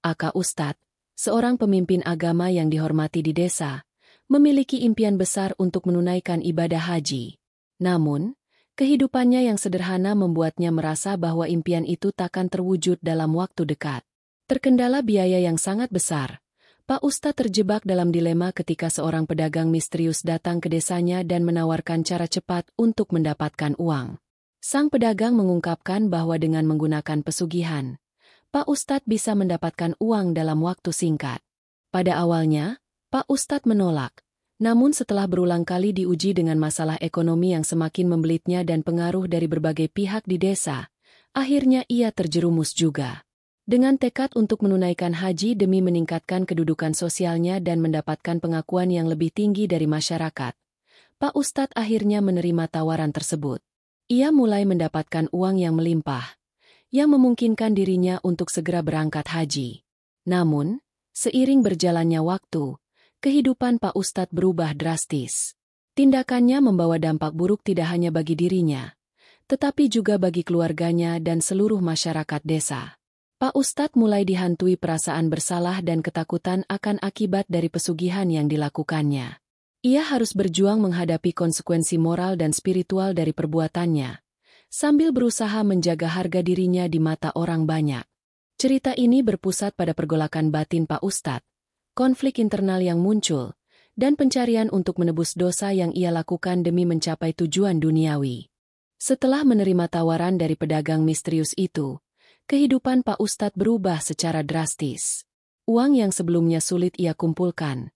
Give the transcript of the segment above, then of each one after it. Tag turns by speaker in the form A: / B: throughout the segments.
A: Aka Ustadz, seorang pemimpin agama yang dihormati di desa, memiliki impian besar untuk menunaikan ibadah haji. Namun, kehidupannya yang sederhana membuatnya merasa bahwa impian itu takkan terwujud dalam waktu dekat. Terkendala biaya yang sangat besar, Pak Ustadz terjebak dalam dilema ketika seorang pedagang misterius datang ke desanya dan menawarkan cara cepat untuk mendapatkan uang. Sang pedagang mengungkapkan bahwa dengan menggunakan pesugihan, Pak Ustadz bisa mendapatkan uang dalam waktu singkat. Pada awalnya, Pak Ustadz menolak, namun setelah berulang kali diuji dengan masalah ekonomi yang semakin membelitnya dan pengaruh dari berbagai pihak di desa, akhirnya ia terjerumus juga. Dengan tekad untuk menunaikan haji demi meningkatkan kedudukan sosialnya dan mendapatkan pengakuan yang lebih tinggi dari masyarakat, Pak Ustadz akhirnya menerima tawaran tersebut. Ia mulai mendapatkan uang yang melimpah, yang memungkinkan dirinya untuk segera berangkat haji. Namun, seiring berjalannya waktu, kehidupan Pak Ustadz berubah drastis. Tindakannya membawa dampak buruk tidak hanya bagi dirinya, tetapi juga bagi keluarganya dan seluruh masyarakat desa. Pak Ustadz mulai dihantui perasaan bersalah dan ketakutan akan akibat dari pesugihan yang dilakukannya. Ia harus berjuang menghadapi konsekuensi moral dan spiritual dari perbuatannya, sambil berusaha menjaga harga dirinya di mata orang banyak. Cerita ini berpusat pada pergolakan batin Pak Ustadz, konflik internal yang muncul, dan pencarian untuk menebus dosa yang ia lakukan demi mencapai tujuan duniawi. Setelah menerima tawaran dari pedagang misterius itu, kehidupan Pak Ustadz berubah secara drastis. Uang yang sebelumnya sulit ia kumpulkan,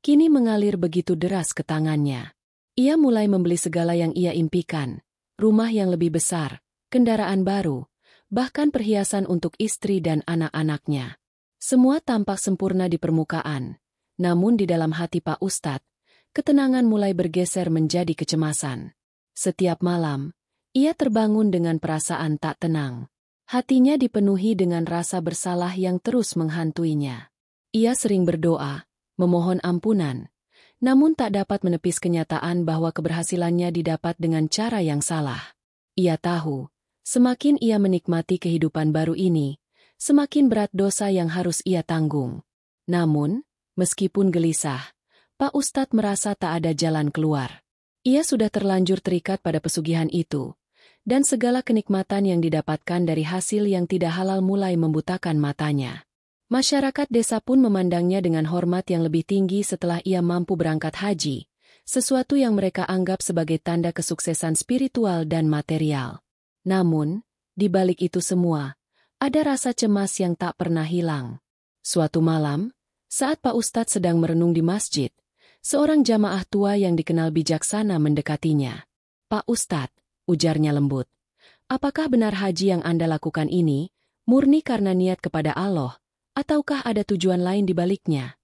A: kini mengalir begitu deras ke tangannya. Ia mulai membeli segala yang ia impikan, rumah yang lebih besar, kendaraan baru, bahkan perhiasan untuk istri dan anak-anaknya. Semua tampak sempurna di permukaan, namun di dalam hati Pak Ustadz, ketenangan mulai bergeser menjadi kecemasan. Setiap malam, ia terbangun dengan perasaan tak tenang. Hatinya dipenuhi dengan rasa bersalah yang terus menghantuinya. Ia sering berdoa, memohon ampunan, namun tak dapat menepis kenyataan bahwa keberhasilannya didapat dengan cara yang salah. Ia tahu, semakin ia menikmati kehidupan baru ini, semakin berat dosa yang harus ia tanggung. Namun, meskipun gelisah, Pak Ustadz merasa tak ada jalan keluar. Ia sudah terlanjur terikat pada pesugihan itu, dan segala kenikmatan yang didapatkan dari hasil yang tidak halal mulai membutakan matanya. Masyarakat desa pun memandangnya dengan hormat yang lebih tinggi setelah ia mampu berangkat haji, sesuatu yang mereka anggap sebagai tanda kesuksesan spiritual dan material. Namun, di balik itu semua, ada rasa cemas yang tak pernah hilang. Suatu malam, saat Pak Ustadz sedang merenung di masjid, seorang jamaah tua yang dikenal bijaksana mendekatinya. "Pak Ustadz," ujarnya lembut, "apakah benar haji yang Anda lakukan ini murni karena niat kepada Allah, ataukah ada tujuan lain di baliknya?"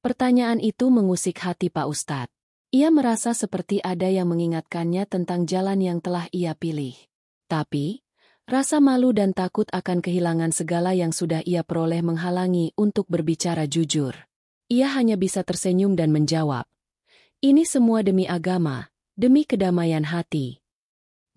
A: Pertanyaan itu mengusik hati Pak Ustadz. Ia merasa seperti ada yang mengingatkannya tentang jalan yang telah ia pilih. Tapi, rasa malu dan takut akan kehilangan segala yang sudah ia peroleh menghalangi untuk berbicara jujur. Ia hanya bisa tersenyum dan menjawab, "Ini semua demi agama, demi kedamaian hati."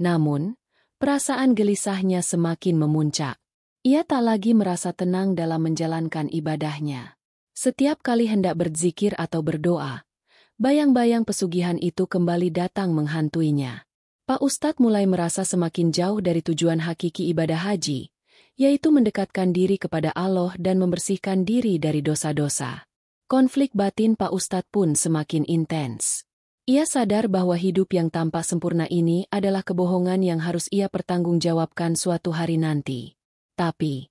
A: Namun, perasaan gelisahnya semakin memuncak. Ia tak lagi merasa tenang dalam menjalankan ibadahnya. Setiap kali hendak berzikir atau berdoa, bayang-bayang pesugihan itu kembali datang menghantuinya. Pak Ustadz mulai merasa semakin jauh dari tujuan hakiki ibadah haji, yaitu mendekatkan diri kepada Allah dan membersihkan diri dari dosa-dosa. Konflik batin Pak Ustadz pun semakin intens. Ia sadar bahwa hidup yang tampak sempurna ini adalah kebohongan yang harus ia pertanggungjawabkan suatu hari nanti. Tapi,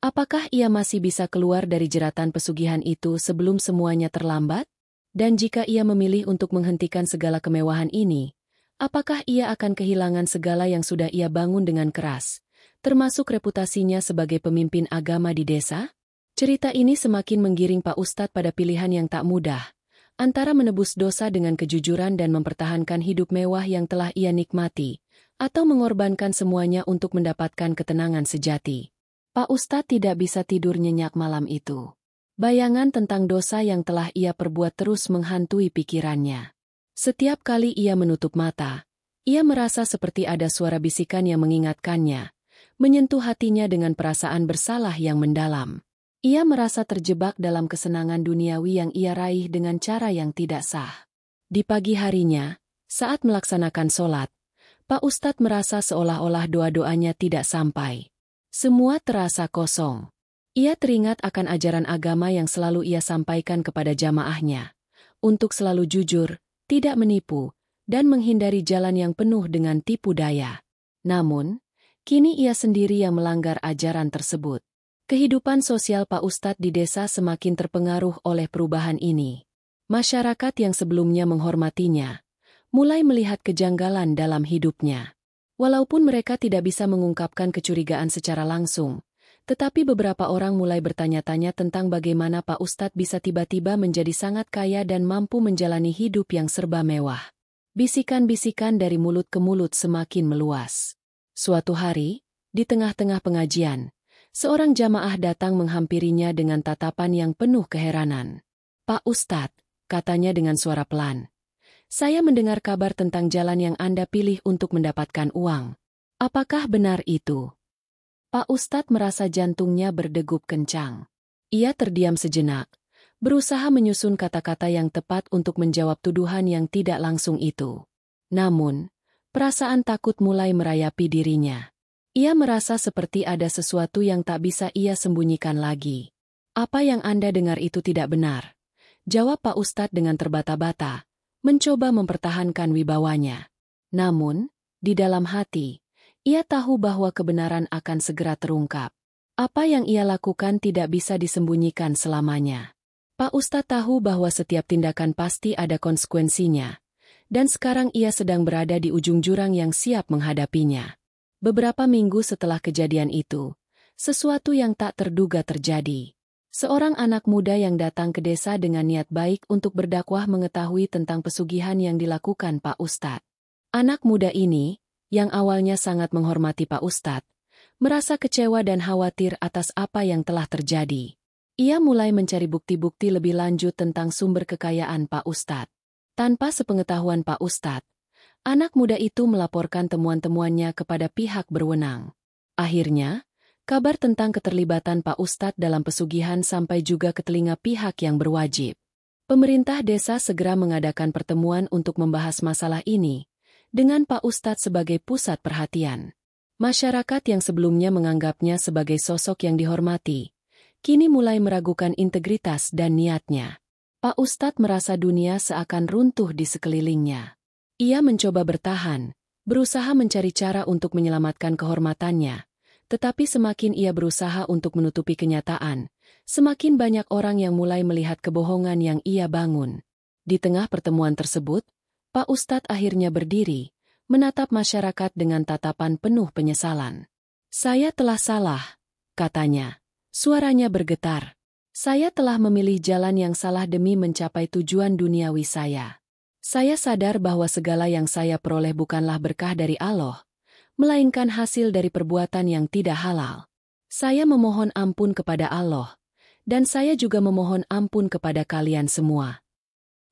A: apakah ia masih bisa keluar dari jeratan pesugihan itu sebelum semuanya terlambat? Dan jika ia memilih untuk menghentikan segala kemewahan ini, apakah ia akan kehilangan segala yang sudah ia bangun dengan keras, termasuk reputasinya sebagai pemimpin agama di desa? Cerita ini semakin menggiring Pak Ustadz pada pilihan yang tak mudah, antara menebus dosa dengan kejujuran dan mempertahankan hidup mewah yang telah ia nikmati, atau mengorbankan semuanya untuk mendapatkan ketenangan sejati. Pak Ustadz tidak bisa tidur nyenyak malam itu. Bayangan tentang dosa yang telah ia perbuat terus menghantui pikirannya. Setiap kali ia menutup mata, ia merasa seperti ada suara bisikan yang mengingatkannya, menyentuh hatinya dengan perasaan bersalah yang mendalam. Ia merasa terjebak dalam kesenangan duniawi yang ia raih dengan cara yang tidak sah. Di pagi harinya, saat melaksanakan sholat, Pak Ustadz merasa seolah-olah doa-doanya tidak sampai. Semua terasa kosong. Ia teringat akan ajaran agama yang selalu ia sampaikan kepada jamaahnya, untuk selalu jujur, tidak menipu, dan menghindari jalan yang penuh dengan tipu daya. Namun, kini ia sendiri yang melanggar ajaran tersebut. Kehidupan sosial Pak Ustadz di desa semakin terpengaruh oleh perubahan ini. Masyarakat yang sebelumnya menghormatinya, mulai melihat kejanggalan dalam hidupnya. Walaupun mereka tidak bisa mengungkapkan kecurigaan secara langsung, tetapi beberapa orang mulai bertanya-tanya tentang bagaimana Pak Ustadz bisa tiba-tiba menjadi sangat kaya dan mampu menjalani hidup yang serba mewah. Bisikan-bisikan dari mulut ke mulut semakin meluas. Suatu hari, di tengah-tengah pengajian, seorang jamaah datang menghampirinya dengan tatapan yang penuh keheranan. "Pak Ustadz," katanya dengan suara pelan, "saya mendengar kabar tentang jalan yang Anda pilih untuk mendapatkan uang. Apakah benar itu?" Pak Ustadz merasa jantungnya berdegup kencang. Ia terdiam sejenak, berusaha menyusun kata-kata yang tepat untuk menjawab tuduhan yang tidak langsung itu. Namun, perasaan takut mulai merayapi dirinya. Ia merasa seperti ada sesuatu yang tak bisa ia sembunyikan lagi. "Apa yang Anda dengar itu tidak benar," jawab Pak Ustadz dengan terbata-bata, mencoba mempertahankan wibawanya. Namun, di dalam hati, ia tahu bahwa kebenaran akan segera terungkap. Apa yang ia lakukan tidak bisa disembunyikan selamanya. Pak Ustadz tahu bahwa setiap tindakan pasti ada konsekuensinya, dan sekarang ia sedang berada di ujung jurang yang siap menghadapinya. Beberapa minggu setelah kejadian itu, sesuatu yang tak terduga terjadi. Seorang anak muda yang datang ke desa dengan niat baik untuk berdakwah mengetahui tentang pesugihan yang dilakukan Pak Ustadz. Anak muda ini, yang awalnya sangat menghormati Pak Ustadz, merasa kecewa dan khawatir atas apa yang telah terjadi. Ia mulai mencari bukti-bukti lebih lanjut tentang sumber kekayaan Pak Ustadz. Tanpa sepengetahuan Pak Ustadz, anak muda itu melaporkan temuan-temuannya kepada pihak berwenang. Akhirnya, kabar tentang keterlibatan Pak Ustadz dalam pesugihan sampai juga ke telinga pihak yang berwajib. Pemerintah desa segera mengadakan pertemuan untuk membahas masalah ini, dengan Pak Ustadz sebagai pusat perhatian. Masyarakat yang sebelumnya menganggapnya sebagai sosok yang dihormati, kini mulai meragukan integritas dan niatnya. Pak Ustadz merasa dunia seakan runtuh di sekelilingnya. Ia mencoba bertahan, berusaha mencari cara untuk menyelamatkan kehormatannya, tetapi semakin ia berusaha untuk menutupi kenyataan, semakin banyak orang yang mulai melihat kebohongan yang ia bangun. Di tengah pertemuan tersebut, Pak Ustadz akhirnya berdiri, menatap masyarakat dengan tatapan penuh penyesalan. "Saya telah salah," katanya. Suaranya bergetar. "Saya telah memilih jalan yang salah demi mencapai tujuan duniawi saya. Saya sadar bahwa segala yang saya peroleh bukanlah berkah dari Allah, melainkan hasil dari perbuatan yang tidak halal. Saya memohon ampun kepada Allah, dan saya juga memohon ampun kepada kalian semua."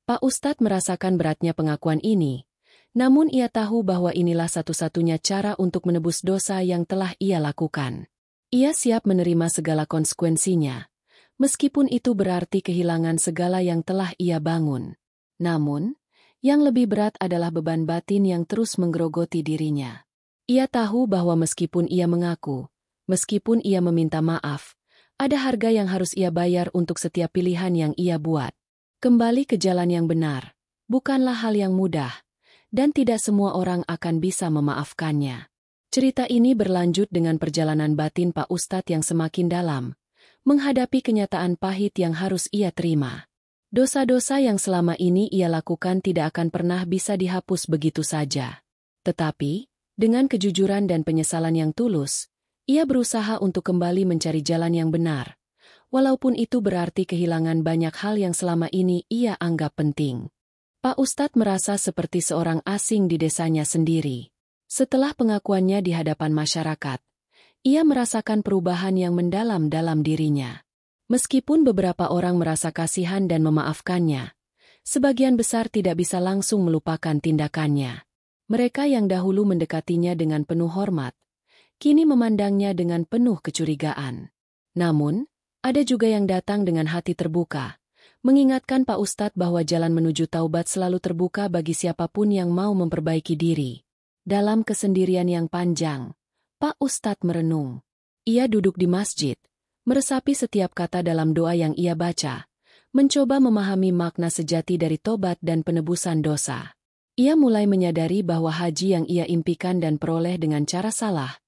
A: Pak Ustadz merasakan beratnya pengakuan ini, namun ia tahu bahwa inilah satu-satunya cara untuk menebus dosa yang telah ia lakukan. Ia siap menerima segala konsekuensinya, meskipun itu berarti kehilangan segala yang telah ia bangun. Namun, yang lebih berat adalah beban batin yang terus menggerogoti dirinya. Ia tahu bahwa meskipun ia mengaku, meskipun ia meminta maaf, ada harga yang harus ia bayar untuk setiap pilihan yang ia buat. Kembali ke jalan yang benar, bukanlah hal yang mudah, dan tidak semua orang akan bisa memaafkannya. Cerita ini berlanjut dengan perjalanan batin Pak Ustadz yang semakin dalam, menghadapi kenyataan pahit yang harus ia terima. Dosa-dosa yang selama ini ia lakukan tidak akan pernah bisa dihapus begitu saja. Tetapi, dengan kejujuran dan penyesalan yang tulus, ia berusaha untuk kembali mencari jalan yang benar, walaupun itu berarti kehilangan banyak hal yang selama ini ia anggap penting. Pak Ustadz merasa seperti seorang asing di desanya sendiri. Setelah pengakuannya di hadapan masyarakat, ia merasakan perubahan yang mendalam dalam dirinya. Meskipun beberapa orang merasa kasihan dan memaafkannya, sebagian besar tidak bisa langsung melupakan tindakannya. Mereka yang dahulu mendekatinya dengan penuh hormat, kini memandangnya dengan penuh kecurigaan. Namun, Ada juga yang datang dengan hati terbuka, mengingatkan Pak Ustadz bahwa jalan menuju taubat selalu terbuka bagi siapapun yang mau memperbaiki diri. Dalam kesendirian yang panjang, Pak Ustadz merenung. Ia duduk di masjid, meresapi setiap kata dalam doa yang ia baca, mencoba memahami makna sejati dari tobat dan penebusan dosa. Ia mulai menyadari bahwa haji yang ia impikan dan peroleh dengan cara salah,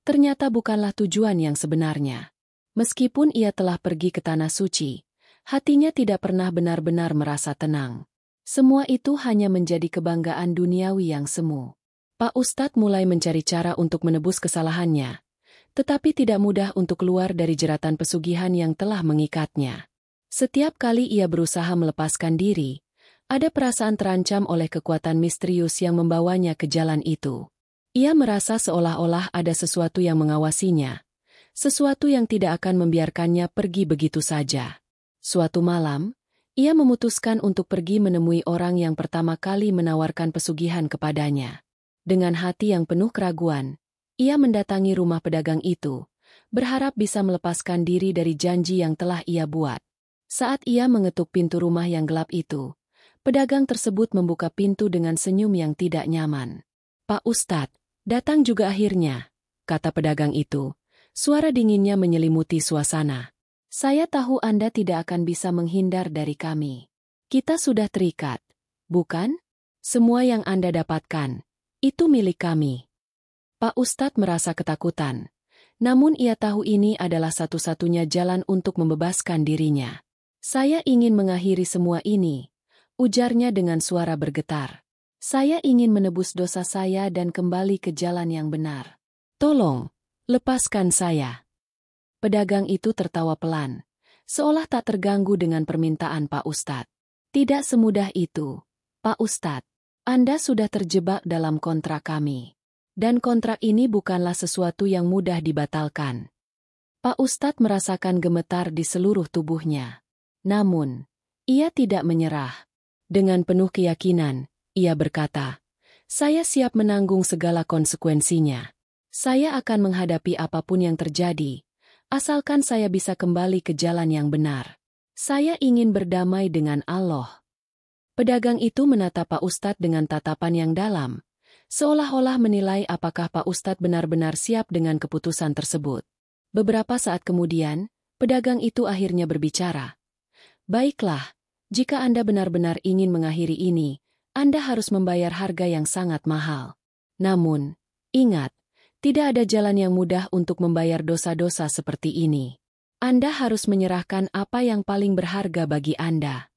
A: ternyata bukanlah tujuan yang sebenarnya. Meskipun ia telah pergi ke tanah suci, hatinya tidak pernah benar-benar merasa tenang. Semua itu hanya menjadi kebanggaan duniawi yang semu. Pak Ustadz mulai mencari cara untuk menebus kesalahannya, tetapi tidak mudah untuk keluar dari jeratan pesugihan yang telah mengikatnya. Setiap kali ia berusaha melepaskan diri, ada perasaan terancam oleh kekuatan misterius yang membawanya ke jalan itu. Ia merasa seolah-olah ada sesuatu yang mengawasinya, sesuatu yang tidak akan membiarkannya pergi begitu saja. Suatu malam, ia memutuskan untuk pergi menemui orang yang pertama kali menawarkan pesugihan kepadanya. Dengan hati yang penuh keraguan, ia mendatangi rumah pedagang itu, berharap bisa melepaskan diri dari janji yang telah ia buat. Saat ia mengetuk pintu rumah yang gelap itu, pedagang tersebut membuka pintu dengan senyum yang tidak nyaman. "Pak Ustadz, datang juga akhirnya," kata pedagang itu. Suara dinginnya menyelimuti suasana. "Saya tahu Anda tidak akan bisa menghindar dari kami. Kita sudah terikat, bukan? Semua yang Anda dapatkan, itu milik kami." Pak Ustadz merasa ketakutan, namun ia tahu ini adalah satu-satunya jalan untuk membebaskan dirinya. "Saya ingin mengakhiri semua ini," ujarnya dengan suara bergetar. "Saya ingin menebus dosa saya dan kembali ke jalan yang benar. Tolong, lepaskan saya." Pedagang itu tertawa pelan, seolah tak terganggu dengan permintaan Pak Ustadz. "Tidak semudah itu, Pak Ustadz. Anda sudah terjebak dalam kontrak kami. Dan kontrak ini bukanlah sesuatu yang mudah dibatalkan." Pak Ustadz merasakan gemetar di seluruh tubuhnya. Namun, ia tidak menyerah. Dengan penuh keyakinan, ia berkata, "Saya siap menanggung segala konsekuensinya. Saya akan menghadapi apapun yang terjadi, asalkan saya bisa kembali ke jalan yang benar. Saya ingin berdamai dengan Allah." Pedagang itu menatap Pak Ustadz dengan tatapan yang dalam, seolah-olah menilai apakah Pak Ustadz benar-benar siap dengan keputusan tersebut. Beberapa saat kemudian, pedagang itu akhirnya berbicara. "Baiklah, jika Anda benar-benar ingin mengakhiri ini, Anda harus membayar harga yang sangat mahal. Namun, ingat, tidak ada jalan yang mudah untuk membayar dosa-dosa seperti ini. Anda harus menyerahkan apa yang paling berharga bagi Anda."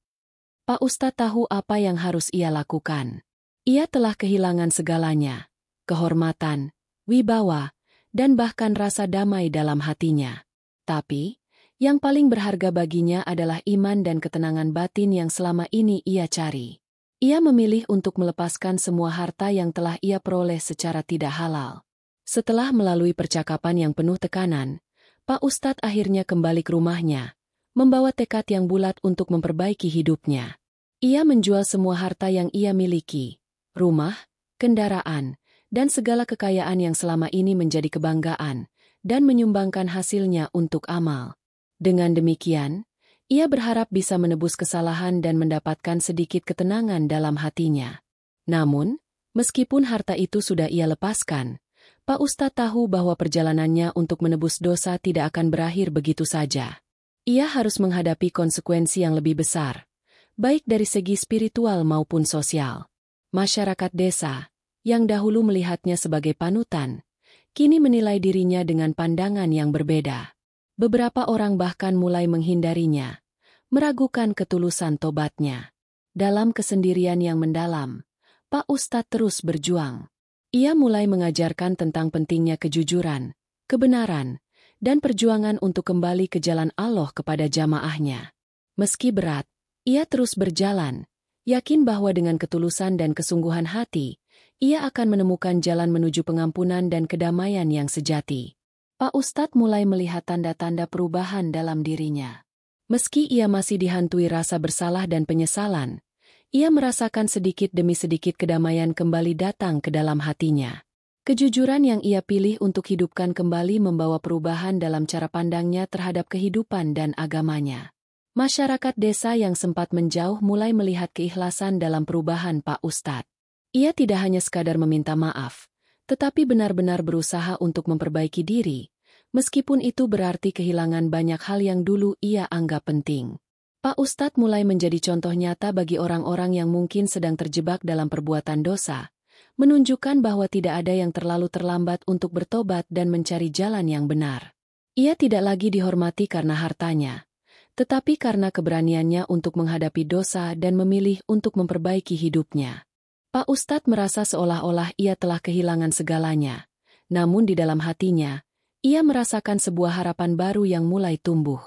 A: Pak Ustadz tahu apa yang harus ia lakukan. Ia telah kehilangan segalanya, kehormatan, wibawa, dan bahkan rasa damai dalam hatinya. Tapi, yang paling berharga baginya adalah iman dan ketenangan batin yang selama ini ia cari. Ia memilih untuk melepaskan semua harta yang telah ia peroleh secara tidak halal. Setelah melalui percakapan yang penuh tekanan, Pak Ustadz akhirnya kembali ke rumahnya, membawa tekad yang bulat untuk memperbaiki hidupnya. Ia menjual semua harta yang ia miliki, rumah, kendaraan, dan segala kekayaan yang selama ini menjadi kebanggaan, dan menyumbangkan hasilnya untuk amal. Dengan demikian, ia berharap bisa menebus kesalahan dan mendapatkan sedikit ketenangan dalam hatinya. Namun, meskipun harta itu sudah ia lepaskan, Pak Ustadz tahu bahwa perjalanannya untuk menebus dosa tidak akan berakhir begitu saja. Ia harus menghadapi konsekuensi yang lebih besar, baik dari segi spiritual maupun sosial. Masyarakat desa, yang dahulu melihatnya sebagai panutan, kini menilai dirinya dengan pandangan yang berbeda. Beberapa orang bahkan mulai menghindarinya, meragukan ketulusan tobatnya. Dalam kesendirian yang mendalam, Pak Ustadz terus berjuang. Ia mulai mengajarkan tentang pentingnya kejujuran, kebenaran, dan perjuangan untuk kembali ke jalan Allah kepada jamaahnya. Meski berat, ia terus berjalan, yakin bahwa dengan ketulusan dan kesungguhan hati, ia akan menemukan jalan menuju pengampunan dan kedamaian yang sejati. Pak Ustadz mulai melihat tanda-tanda perubahan dalam dirinya. Meski ia masih dihantui rasa bersalah dan penyesalan, ia merasakan sedikit demi sedikit kedamaian kembali datang ke dalam hatinya. Kejujuran yang ia pilih untuk hidupkan kembali membawa perubahan dalam cara pandangnya terhadap kehidupan dan agamanya. Masyarakat desa yang sempat menjauh mulai melihat keikhlasan dalam perubahan Pak Ustadz. Ia tidak hanya sekadar meminta maaf, tetapi benar-benar berusaha untuk memperbaiki diri, meskipun itu berarti kehilangan banyak hal yang dulu ia anggap penting. Pak Ustadz mulai menjadi contoh nyata bagi orang-orang yang mungkin sedang terjebak dalam perbuatan dosa, menunjukkan bahwa tidak ada yang terlalu terlambat untuk bertobat dan mencari jalan yang benar. Ia tidak lagi dihormati karena hartanya, tetapi karena keberaniannya untuk menghadapi dosa dan memilih untuk memperbaiki hidupnya. Pak Ustadz merasa seolah-olah ia telah kehilangan segalanya, namun di dalam hatinya, ia merasakan sebuah harapan baru yang mulai tumbuh.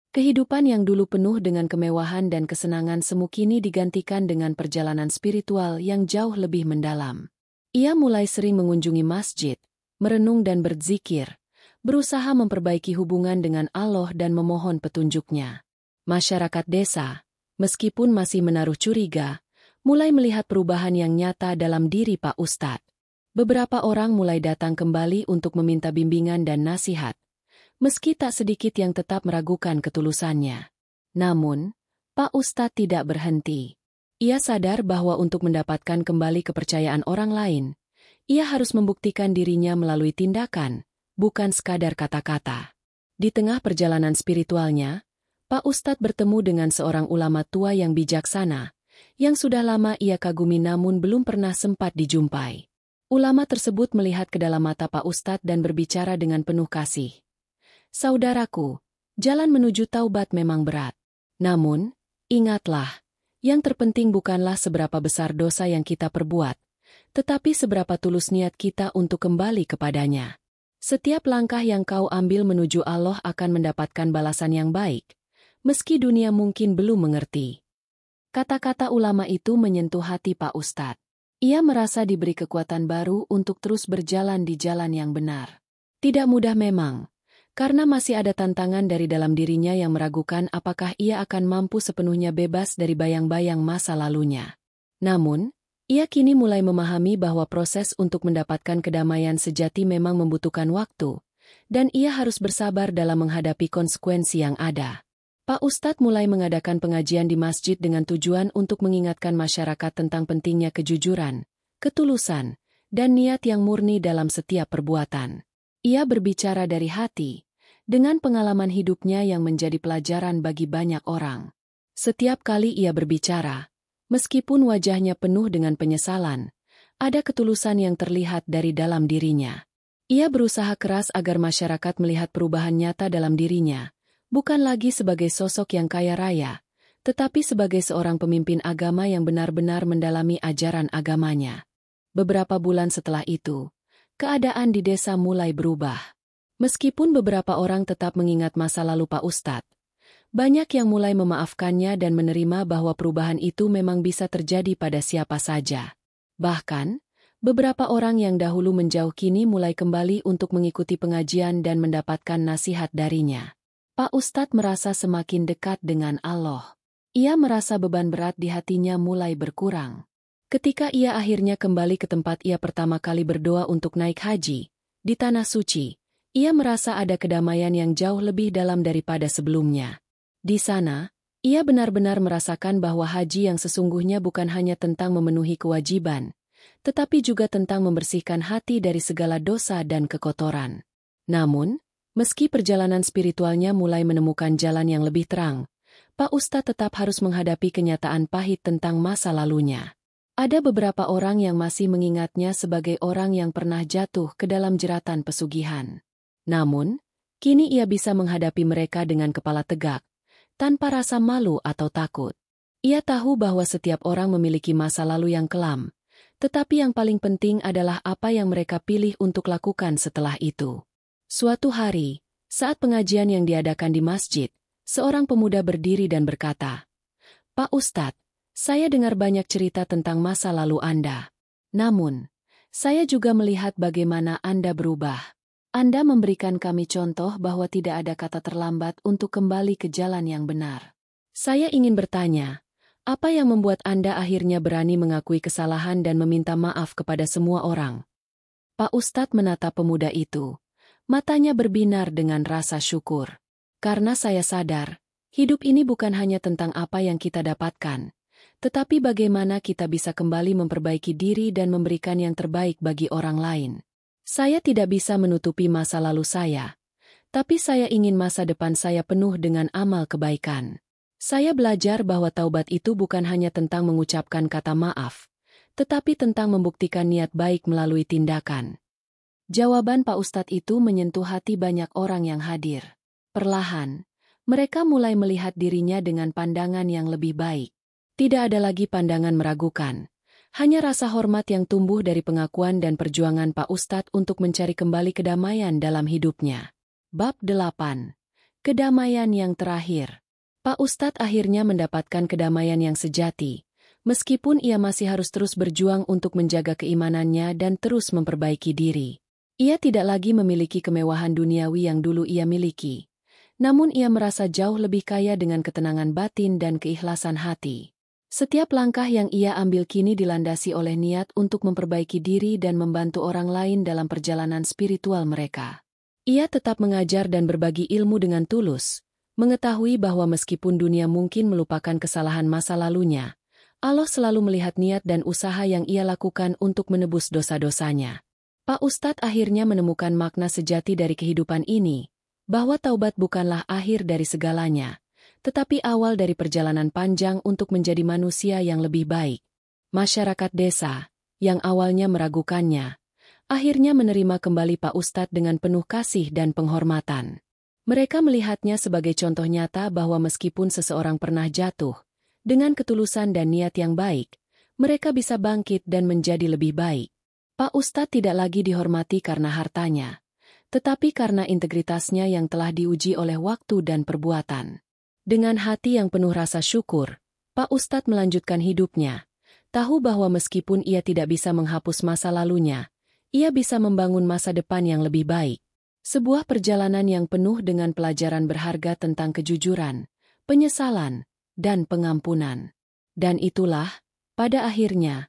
A: Kehidupan yang dulu penuh dengan kemewahan dan kesenangan semu kini digantikan dengan perjalanan spiritual yang jauh lebih mendalam. Ia mulai sering mengunjungi masjid, merenung dan berzikir, berusaha memperbaiki hubungan dengan Allah dan memohon petunjuknya. Masyarakat desa, meskipun masih menaruh curiga, mulai melihat perubahan yang nyata dalam diri Pak Ustadz. Beberapa orang mulai datang kembali untuk meminta bimbingan dan nasihat, meski tak sedikit yang tetap meragukan ketulusannya. Namun, Pak Ustadz tidak berhenti. Ia sadar bahwa untuk mendapatkan kembali kepercayaan orang lain, ia harus membuktikan dirinya melalui tindakan, bukan sekadar kata-kata. Di tengah perjalanan spiritualnya, Pak Ustadz bertemu dengan seorang ulama tua yang bijaksana, yang sudah lama ia kagumi namun belum pernah sempat dijumpai. Ulama tersebut melihat ke dalam mata Pak Ustadz dan berbicara dengan penuh kasih. "Saudaraku, jalan menuju taubat memang berat. Namun, ingatlah, yang terpenting bukanlah seberapa besar dosa yang kita perbuat, tetapi seberapa tulus niat kita untuk kembali kepadanya. Setiap langkah yang kau ambil menuju Allah akan mendapatkan balasan yang baik, meski dunia mungkin belum mengerti." Kata-kata ulama itu menyentuh hati Pak Ustadz. Ia merasa diberi kekuatan baru untuk terus berjalan di jalan yang benar. Tidak mudah memang, karena masih ada tantangan dari dalam dirinya yang meragukan apakah ia akan mampu sepenuhnya bebas dari bayang-bayang masa lalunya. Namun, ia kini mulai memahami bahwa proses untuk mendapatkan kedamaian sejati memang membutuhkan waktu, dan ia harus bersabar dalam menghadapi konsekuensi yang ada. Pak Ustadz mulai mengadakan pengajian di masjid dengan tujuan untuk mengingatkan masyarakat tentang pentingnya kejujuran, ketulusan, dan niat yang murni dalam setiap perbuatan. Ia berbicara dari hati, dengan pengalaman hidupnya yang menjadi pelajaran bagi banyak orang. Setiap kali ia berbicara, meskipun wajahnya penuh dengan penyesalan, ada ketulusan yang terlihat dari dalam dirinya. Ia berusaha keras agar masyarakat melihat perubahan nyata dalam dirinya, bukan lagi sebagai sosok yang kaya raya, tetapi sebagai seorang pemimpin agama yang benar-benar mendalami ajaran agamanya. Beberapa bulan setelah itu, keadaan di desa mulai berubah. Meskipun beberapa orang tetap mengingat masa lalu Pak Ustadz, banyak yang mulai memaafkannya dan menerima bahwa perubahan itu memang bisa terjadi pada siapa saja. Bahkan, beberapa orang yang dahulu menjauh kini mulai kembali untuk mengikuti pengajian dan mendapatkan nasihat darinya. Pak Ustadz merasa semakin dekat dengan Allah. Ia merasa beban berat di hatinya mulai berkurang. Ketika ia akhirnya kembali ke tempat ia pertama kali berdoa untuk naik haji, di Tanah Suci, ia merasa ada kedamaian yang jauh lebih dalam daripada sebelumnya. Di sana, ia benar-benar merasakan bahwa haji yang sesungguhnya bukan hanya tentang memenuhi kewajiban, tetapi juga tentang membersihkan hati dari segala dosa dan kekotoran. Namun, meski perjalanan spiritualnya mulai menemukan jalan yang lebih terang, Pak Ustadz tetap harus menghadapi kenyataan pahit tentang masa lalunya. Ada beberapa orang yang masih mengingatnya sebagai orang yang pernah jatuh ke dalam jeratan pesugihan. Namun, kini ia bisa menghadapi mereka dengan kepala tegak, tanpa rasa malu atau takut. Ia tahu bahwa setiap orang memiliki masa lalu yang kelam, tetapi yang paling penting adalah apa yang mereka pilih untuk lakukan setelah itu. Suatu hari, saat pengajian yang diadakan di masjid, seorang pemuda berdiri dan berkata, "Pak Ustadz, saya dengar banyak cerita tentang masa lalu Anda. Namun, saya juga melihat bagaimana Anda berubah. Anda memberikan kami contoh bahwa tidak ada kata terlambat untuk kembali ke jalan yang benar. Saya ingin bertanya, apa yang membuat Anda akhirnya berani mengakui kesalahan dan meminta maaf kepada semua orang?" Pak Ustadz menatap pemuda itu. Matanya berbinar dengan rasa syukur. Karena saya sadar, hidup ini bukan hanya tentang apa yang kita dapatkan, tetapi bagaimana kita bisa kembali memperbaiki diri dan memberikan yang terbaik bagi orang lain. Saya tidak bisa menutupi masa lalu saya, tapi saya ingin masa depan saya penuh dengan amal kebaikan. Saya belajar bahwa taubat itu bukan hanya tentang mengucapkan kata maaf, tetapi tentang membuktikan niat baik melalui tindakan. Jawaban Pak Ustadz itu menyentuh hati banyak orang yang hadir. Perlahan, mereka mulai melihat dirinya dengan pandangan yang lebih baik. Tidak ada lagi pandangan meragukan. Hanya rasa hormat yang tumbuh dari pengakuan dan perjuangan Pak Ustadz untuk mencari kembali kedamaian dalam hidupnya. Bab 8. Kedamaian yang terakhir. Pak Ustadz akhirnya mendapatkan kedamaian yang sejati, meskipun ia masih harus terus berjuang untuk menjaga keimanannya dan terus memperbaiki diri. Ia tidak lagi memiliki kemewahan duniawi yang dulu ia miliki, namun ia merasa jauh lebih kaya dengan ketenangan batin dan keikhlasan hati. Setiap langkah yang ia ambil kini dilandasi oleh niat untuk memperbaiki diri dan membantu orang lain dalam perjalanan spiritual mereka. Ia tetap mengajar dan berbagi ilmu dengan tulus, mengetahui bahwa meskipun dunia mungkin melupakan kesalahan masa lalunya, Allah selalu melihat niat dan usaha yang ia lakukan untuk menebus dosa-dosanya. Pak Ustadz akhirnya menemukan makna sejati dari kehidupan ini, bahwa taubat bukanlah akhir dari segalanya, tetapi awal dari perjalanan panjang untuk menjadi manusia yang lebih baik. Masyarakat desa, yang awalnya meragukannya, akhirnya menerima kembali Pak Ustadz dengan penuh kasih dan penghormatan. Mereka melihatnya sebagai contoh nyata bahwa meskipun seseorang pernah jatuh, dengan ketulusan dan niat yang baik, mereka bisa bangkit dan menjadi lebih baik. Pak Ustadz tidak lagi dihormati karena hartanya, tetapi karena integritasnya yang telah diuji oleh waktu dan perbuatan. Dengan hati yang penuh rasa syukur, Pak Ustadz melanjutkan hidupnya, tahu bahwa meskipun ia tidak bisa menghapus masa lalunya, ia bisa membangun masa depan yang lebih baik. Sebuah perjalanan yang penuh dengan pelajaran berharga tentang kejujuran, penyesalan, dan pengampunan. Dan itulah, pada akhirnya,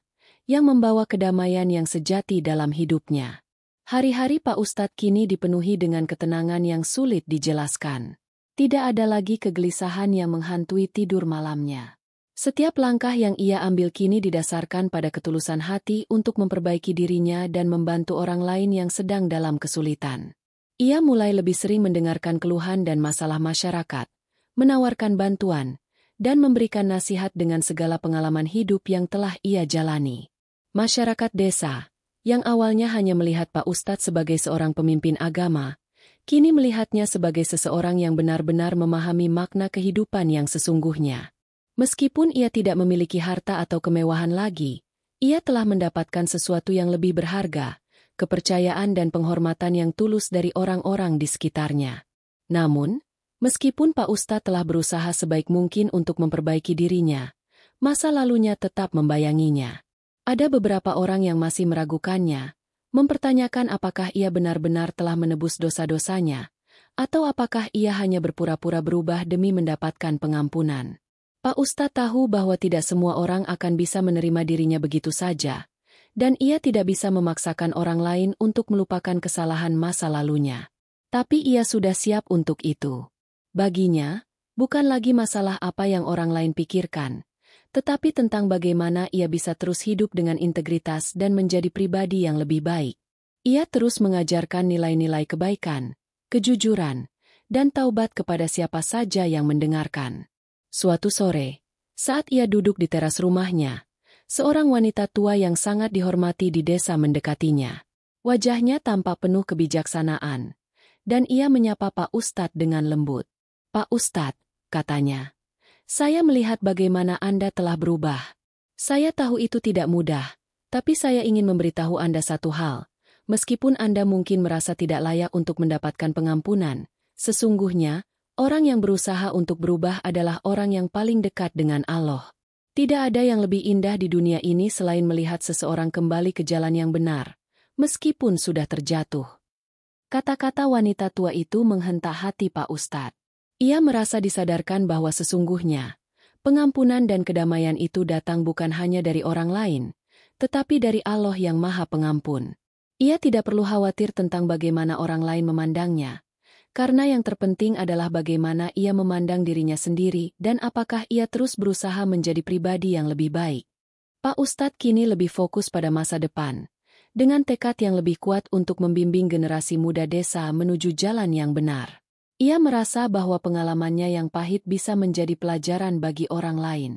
A: yang membawa kedamaian yang sejati dalam hidupnya. Hari-hari Pak Ustadz kini dipenuhi dengan ketenangan yang sulit dijelaskan. Tidak ada lagi kegelisahan yang menghantui tidur malamnya. Setiap langkah yang ia ambil kini didasarkan pada ketulusan hati untuk memperbaiki dirinya dan membantu orang lain yang sedang dalam kesulitan. Ia mulai lebih sering mendengarkan keluhan dan masalah masyarakat, menawarkan bantuan, dan memberikan nasihat dengan segala pengalaman hidup yang telah ia jalani. Masyarakat desa, yang awalnya hanya melihat Pak Ustadz sebagai seorang pemimpin agama, kini melihatnya sebagai seseorang yang benar-benar memahami makna kehidupan yang sesungguhnya. Meskipun ia tidak memiliki harta atau kemewahan lagi, ia telah mendapatkan sesuatu yang lebih berharga, kepercayaan dan penghormatan yang tulus dari orang-orang di sekitarnya. Namun, meskipun Pak Ustadz telah berusaha sebaik mungkin untuk memperbaiki dirinya, masa lalunya tetap membayanginya. Ada beberapa orang yang masih meragukannya, mempertanyakan apakah ia benar-benar telah menebus dosa-dosanya, atau apakah ia hanya berpura-pura berubah demi mendapatkan pengampunan. Pak Ustadz tahu bahwa tidak semua orang akan bisa menerima dirinya begitu saja, dan ia tidak bisa memaksakan orang lain untuk melupakan kesalahan masa lalunya. Tapi ia sudah siap untuk itu. Baginya, bukan lagi masalah apa yang orang lain pikirkan, tetapi tentang bagaimana ia bisa terus hidup dengan integritas dan menjadi pribadi yang lebih baik. Ia terus mengajarkan nilai-nilai kebaikan, kejujuran, dan taubat kepada siapa saja yang mendengarkan. Suatu sore, saat ia duduk di teras rumahnya, seorang wanita tua yang sangat dihormati di desa mendekatinya. Wajahnya tampak penuh kebijaksanaan, dan ia menyapa Pak Ustadz dengan lembut. "Pak Ustadz," katanya, "saya melihat bagaimana Anda telah berubah. Saya tahu itu tidak mudah, tapi saya ingin memberitahu Anda satu hal. Meskipun Anda mungkin merasa tidak layak untuk mendapatkan pengampunan, sesungguhnya, orang yang berusaha untuk berubah adalah orang yang paling dekat dengan Allah. Tidak ada yang lebih indah di dunia ini selain melihat seseorang kembali ke jalan yang benar, meskipun sudah terjatuh." Kata-kata wanita tua itu menghentak hati Pak Ustadz. Ia merasa disadarkan bahwa sesungguhnya, pengampunan dan kedamaian itu datang bukan hanya dari orang lain, tetapi dari Allah yang Maha Pengampun. Ia tidak perlu khawatir tentang bagaimana orang lain memandangnya, karena yang terpenting adalah bagaimana ia memandang dirinya sendiri dan apakah ia terus berusaha menjadi pribadi yang lebih baik. Pak Ustadz kini lebih fokus pada masa depan, dengan tekad yang lebih kuat untuk membimbing generasi muda desa menuju jalan yang benar. Ia merasa bahwa pengalamannya yang pahit bisa menjadi pelajaran bagi orang lain.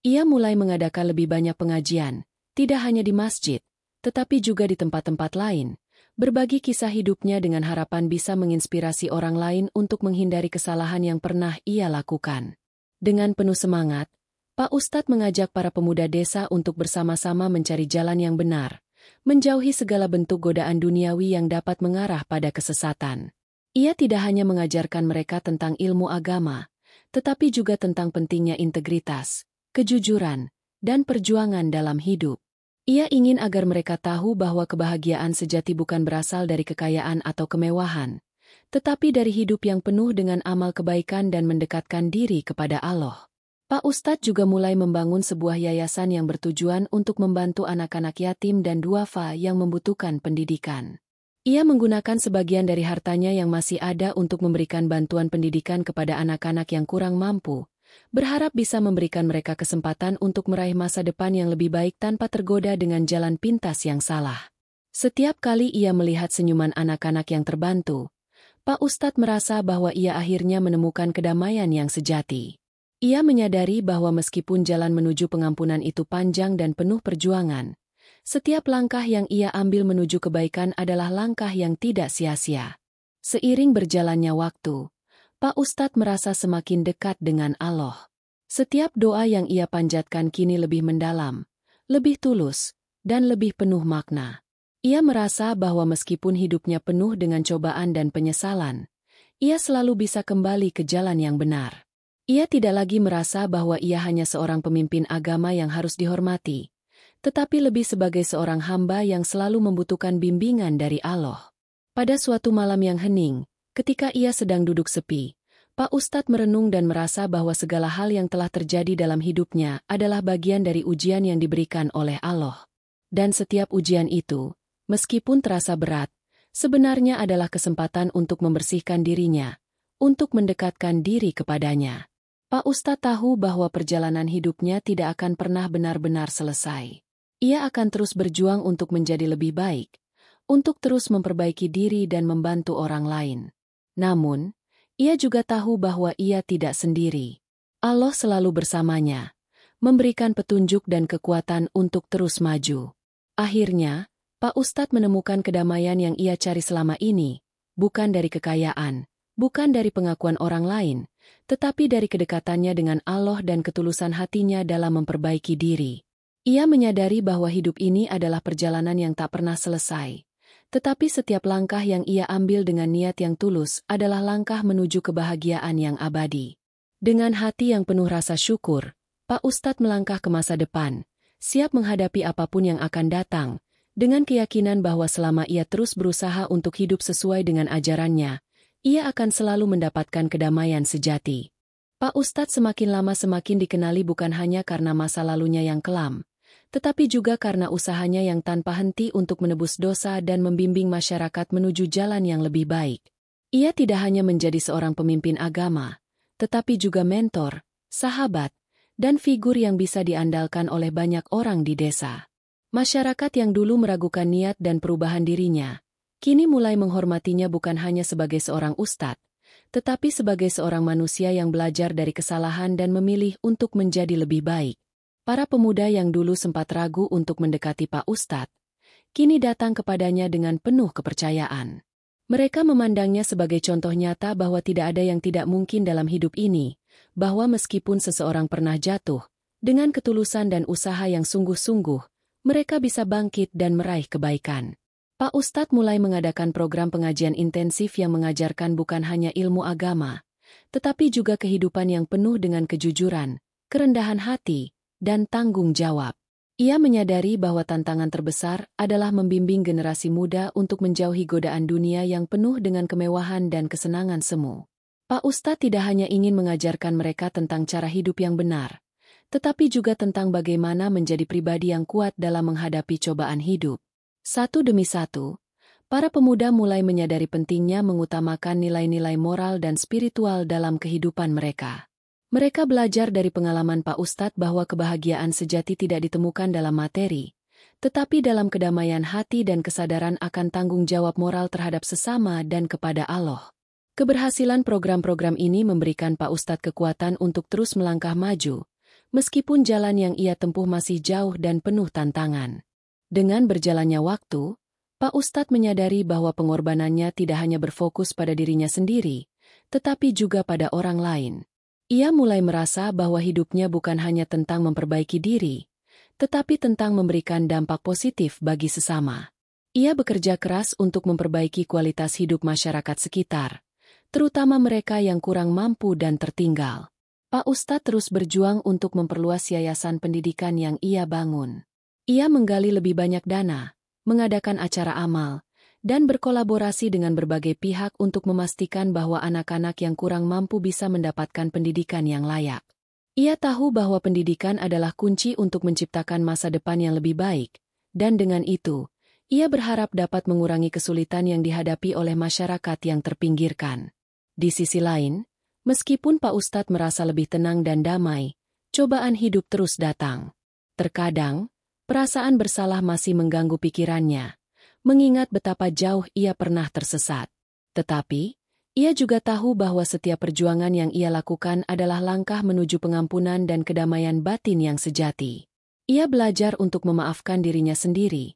A: Ia mulai mengadakan lebih banyak pengajian, tidak hanya di masjid, tetapi juga di tempat-tempat lain, berbagi kisah hidupnya dengan harapan bisa menginspirasi orang lain untuk menghindari kesalahan yang pernah ia lakukan. Dengan penuh semangat, Pak Ustadz mengajak para pemuda desa untuk bersama-sama mencari jalan yang benar, menjauhi segala bentuk godaan duniawi yang dapat mengarah pada kesesatan. Ia tidak hanya mengajarkan mereka tentang ilmu agama, tetapi juga tentang pentingnya integritas, kejujuran, dan perjuangan dalam hidup. Ia ingin agar mereka tahu bahwa kebahagiaan sejati bukan berasal dari kekayaan atau kemewahan, tetapi dari hidup yang penuh dengan amal kebaikan dan mendekatkan diri kepada Allah. Pak Ustadz juga mulai membangun sebuah yayasan yang bertujuan untuk membantu anak-anak yatim dan duafa yang membutuhkan pendidikan. Ia menggunakan sebagian dari hartanya yang masih ada untuk memberikan bantuan pendidikan kepada anak-anak yang kurang mampu, berharap bisa memberikan mereka kesempatan untuk meraih masa depan yang lebih baik tanpa tergoda dengan jalan pintas yang salah. Setiap kali ia melihat senyuman anak-anak yang terbantu, Pak Ustadz merasa bahwa ia akhirnya menemukan kedamaian yang sejati. Ia menyadari bahwa meskipun jalan menuju pengampunan itu panjang dan penuh perjuangan, setiap langkah yang ia ambil menuju kebaikan adalah langkah yang tidak sia-sia. Seiring berjalannya waktu, Pak Ustadz merasa semakin dekat dengan Allah. Setiap doa yang ia panjatkan kini lebih mendalam, lebih tulus, dan lebih penuh makna. Ia merasa bahwa meskipun hidupnya penuh dengan cobaan dan penyesalan, ia selalu bisa kembali ke jalan yang benar. Ia tidak lagi merasa bahwa ia hanya seorang pemimpin agama yang harus dihormati, tetapi lebih sebagai seorang hamba yang selalu membutuhkan bimbingan dari Allah. Pada suatu malam yang hening, ketika ia sedang duduk sepi, Pak Ustadz merenung dan merasa bahwa segala hal yang telah terjadi dalam hidupnya adalah bagian dari ujian yang diberikan oleh Allah. Dan setiap ujian itu, meskipun terasa berat, sebenarnya adalah kesempatan untuk membersihkan dirinya, untuk mendekatkan diri kepadanya. Pak Ustadz tahu bahwa perjalanan hidupnya tidak akan pernah benar-benar selesai. Ia akan terus berjuang untuk menjadi lebih baik, untuk terus memperbaiki diri dan membantu orang lain. Namun, ia juga tahu bahwa ia tidak sendiri. Allah selalu bersamanya, memberikan petunjuk dan kekuatan untuk terus maju. Akhirnya, Pak Ustadz menemukan kedamaian yang ia cari selama ini, bukan dari kekayaan, bukan dari pengakuan orang lain, tetapi dari kedekatannya dengan Allah dan ketulusan hatinya dalam memperbaiki diri. Ia menyadari bahwa hidup ini adalah perjalanan yang tak pernah selesai. Tetapi setiap langkah yang ia ambil dengan niat yang tulus adalah langkah menuju kebahagiaan yang abadi. Dengan hati yang penuh rasa syukur, Pak Ustadz melangkah ke masa depan, siap menghadapi apapun yang akan datang, dengan keyakinan bahwa selama ia terus berusaha untuk hidup sesuai dengan ajarannya, ia akan selalu mendapatkan kedamaian sejati. Pak Ustadz semakin lama semakin dikenali bukan hanya karena masa lalunya yang kelam, tetapi juga karena usahanya yang tanpa henti untuk menebus dosa dan membimbing masyarakat menuju jalan yang lebih baik. Ia tidak hanya menjadi seorang pemimpin agama, tetapi juga mentor, sahabat, dan figur yang bisa diandalkan oleh banyak orang di desa. Masyarakat yang dulu meragukan niat dan perubahan dirinya, kini mulai menghormatinya bukan hanya sebagai seorang ustadz, tetapi sebagai seorang manusia yang belajar dari kesalahan dan memilih untuk menjadi lebih baik. Para pemuda yang dulu sempat ragu untuk mendekati Pak Ustadz, kini datang kepadanya dengan penuh kepercayaan. Mereka memandangnya sebagai contoh nyata bahwa tidak ada yang tidak mungkin dalam hidup ini, bahwa meskipun seseorang pernah jatuh, dengan ketulusan dan usaha yang sungguh-sungguh, mereka bisa bangkit dan meraih kebaikan. Pak Ustadz mulai mengadakan program pengajian intensif yang mengajarkan bukan hanya ilmu agama, tetapi juga kehidupan yang penuh dengan kejujuran, kerendahan hati, dan tanggung jawab. Ia menyadari bahwa tantangan terbesar adalah membimbing generasi muda untuk menjauhi godaan dunia yang penuh dengan kemewahan dan kesenangan semu. Pak Ustadz tidak hanya ingin mengajarkan mereka tentang cara hidup yang benar, tetapi juga tentang bagaimana menjadi pribadi yang kuat dalam menghadapi cobaan hidup. Satu demi satu, para pemuda mulai menyadari pentingnya mengutamakan nilai-nilai moral dan spiritual dalam kehidupan mereka. Mereka belajar dari pengalaman Pak Ustadz bahwa kebahagiaan sejati tidak ditemukan dalam materi, tetapi dalam kedamaian hati dan kesadaran akan tanggung jawab moral terhadap sesama dan kepada Allah. Keberhasilan program-program ini memberikan Pak Ustadz kekuatan untuk terus melangkah maju, meskipun jalan yang ia tempuh masih jauh dan penuh tantangan. Dengan berjalannya waktu, Pak Ustadz menyadari bahwa pengorbanannya tidak hanya berfokus pada dirinya sendiri, tetapi juga pada orang lain. Ia mulai merasa bahwa hidupnya bukan hanya tentang memperbaiki diri, tetapi tentang memberikan dampak positif bagi sesama. Ia bekerja keras untuk memperbaiki kualitas hidup masyarakat sekitar, terutama mereka yang kurang mampu dan tertinggal. Pak Ustadz terus berjuang untuk memperluas yayasan pendidikan yang ia bangun. Ia menggali lebih banyak dana, mengadakan acara amal, dan berkolaborasi dengan berbagai pihak untuk memastikan bahwa anak-anak yang kurang mampu bisa mendapatkan pendidikan yang layak. Ia tahu bahwa pendidikan adalah kunci untuk menciptakan masa depan yang lebih baik, dan dengan itu, ia berharap dapat mengurangi kesulitan yang dihadapi oleh masyarakat yang terpinggirkan. Di sisi lain, meskipun Pak Ustadz merasa lebih tenang dan damai, cobaan hidup terus datang. Terkadang, perasaan bersalah masih mengganggu pikirannya, mengingat betapa jauh ia pernah tersesat. Tetapi, ia juga tahu bahwa setiap perjuangan yang ia lakukan adalah langkah menuju pengampunan dan kedamaian batin yang sejati. Ia belajar untuk memaafkan dirinya sendiri,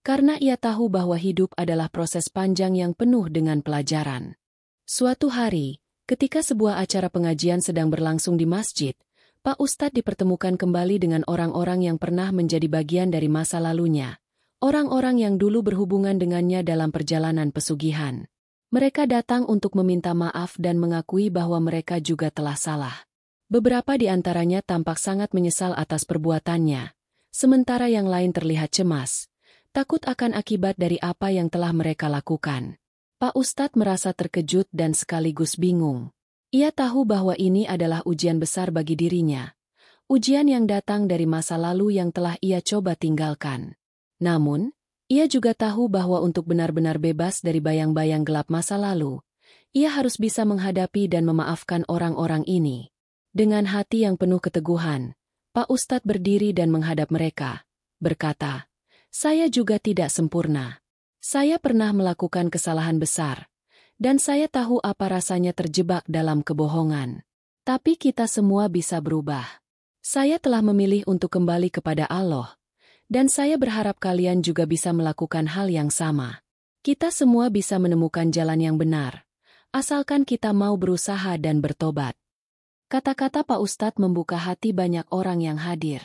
A: karena ia tahu bahwa hidup adalah proses panjang yang penuh dengan pelajaran. Suatu hari, ketika sebuah acara pengajian sedang berlangsung di masjid, Pak Ustadz dipertemukan kembali dengan orang-orang yang pernah menjadi bagian dari masa lalunya. Orang-orang yang dulu berhubungan dengannya dalam perjalanan pesugihan. Mereka datang untuk meminta maaf dan mengakui bahwa mereka juga telah salah. Beberapa di antaranya tampak sangat menyesal atas perbuatannya, sementara yang lain terlihat cemas, takut akan akibat dari apa yang telah mereka lakukan. Pak Ustadz merasa terkejut dan sekaligus bingung. Ia tahu bahwa ini adalah ujian besar bagi dirinya, ujian yang datang dari masa lalu yang telah ia coba tinggalkan. Namun, ia juga tahu bahwa untuk benar-benar bebas dari bayang-bayang gelap masa lalu, ia harus bisa menghadapi dan memaafkan orang-orang ini. Dengan hati yang penuh keteguhan, Pak Ustadz berdiri dan menghadap mereka, berkata, "Saya juga tidak sempurna. Saya pernah melakukan kesalahan besar, dan saya tahu apa rasanya terjebak dalam kebohongan. Tapi kita semua bisa berubah. Saya telah memilih untuk kembali kepada Allah. Dan saya berharap kalian juga bisa melakukan hal yang sama. Kita semua bisa menemukan jalan yang benar, asalkan kita mau berusaha dan bertobat." Kata-kata Pak Ustadz membuka hati banyak orang yang hadir.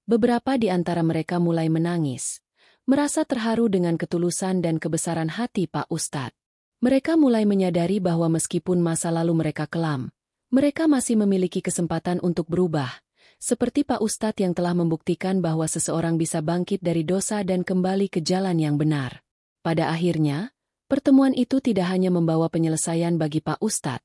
A: Beberapa di antara mereka mulai menangis, merasa terharu dengan ketulusan dan kebesaran hati Pak Ustadz. Mereka mulai menyadari bahwa meskipun masa lalu mereka kelam, mereka masih memiliki kesempatan untuk berubah. Seperti Pak Ustadz yang telah membuktikan bahwa seseorang bisa bangkit dari dosa dan kembali ke jalan yang benar. Pada akhirnya, pertemuan itu tidak hanya membawa penyelesaian bagi Pak Ustadz,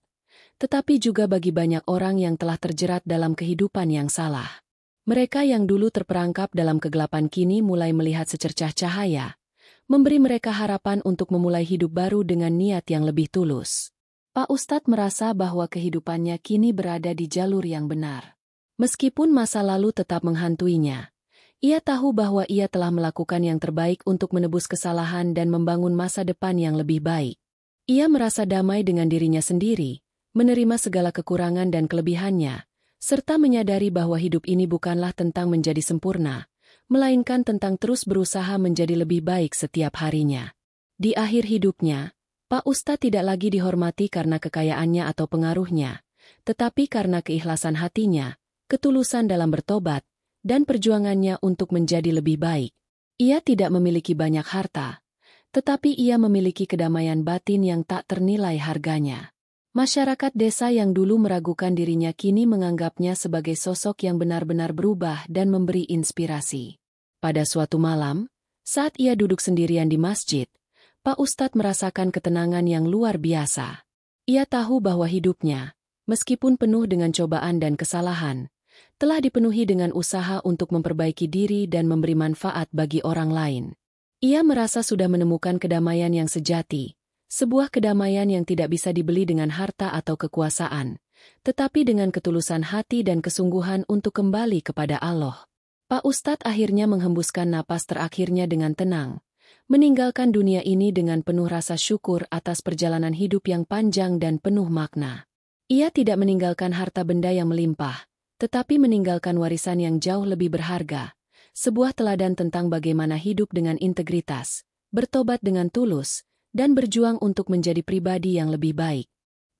A: tetapi juga bagi banyak orang yang telah terjerat dalam kehidupan yang salah. Mereka yang dulu terperangkap dalam kegelapan kini mulai melihat secercah cahaya, memberi mereka harapan untuk memulai hidup baru dengan niat yang lebih tulus. Pak Ustadz merasa bahwa kehidupannya kini berada di jalur yang benar. Meskipun masa lalu tetap menghantuinya, ia tahu bahwa ia telah melakukan yang terbaik untuk menebus kesalahan dan membangun masa depan yang lebih baik. Ia merasa damai dengan dirinya sendiri, menerima segala kekurangan dan kelebihannya, serta menyadari bahwa hidup ini bukanlah tentang menjadi sempurna, melainkan tentang terus berusaha menjadi lebih baik setiap harinya. Di akhir hidupnya, Pak Ustadz tidak lagi dihormati karena kekayaannya atau pengaruhnya, tetapi karena keikhlasan hatinya, ketulusan dalam bertobat, dan perjuangannya untuk menjadi lebih baik. Ia tidak memiliki banyak harta, tetapi ia memiliki kedamaian batin yang tak ternilai harganya. Masyarakat desa yang dulu meragukan dirinya kini menganggapnya sebagai sosok yang benar-benar berubah dan memberi inspirasi. Pada suatu malam, saat ia duduk sendirian di masjid, Pak Ustadz merasakan ketenangan yang luar biasa. Ia tahu bahwa hidupnya, meskipun penuh dengan cobaan dan kesalahan, telah dipenuhi dengan usaha untuk memperbaiki diri dan memberi manfaat bagi orang lain. Ia merasa sudah menemukan kedamaian yang sejati, sebuah kedamaian yang tidak bisa dibeli dengan harta atau kekuasaan, tetapi dengan ketulusan hati dan kesungguhan untuk kembali kepada Allah. Pak Ustadz akhirnya menghembuskan napas terakhirnya dengan tenang, meninggalkan dunia ini dengan penuh rasa syukur atas perjalanan hidup yang panjang dan penuh makna. Ia tidak meninggalkan harta benda yang melimpah, tetapi meninggalkan warisan yang jauh lebih berharga, sebuah teladan tentang bagaimana hidup dengan integritas, bertobat dengan tulus, dan berjuang untuk menjadi pribadi yang lebih baik.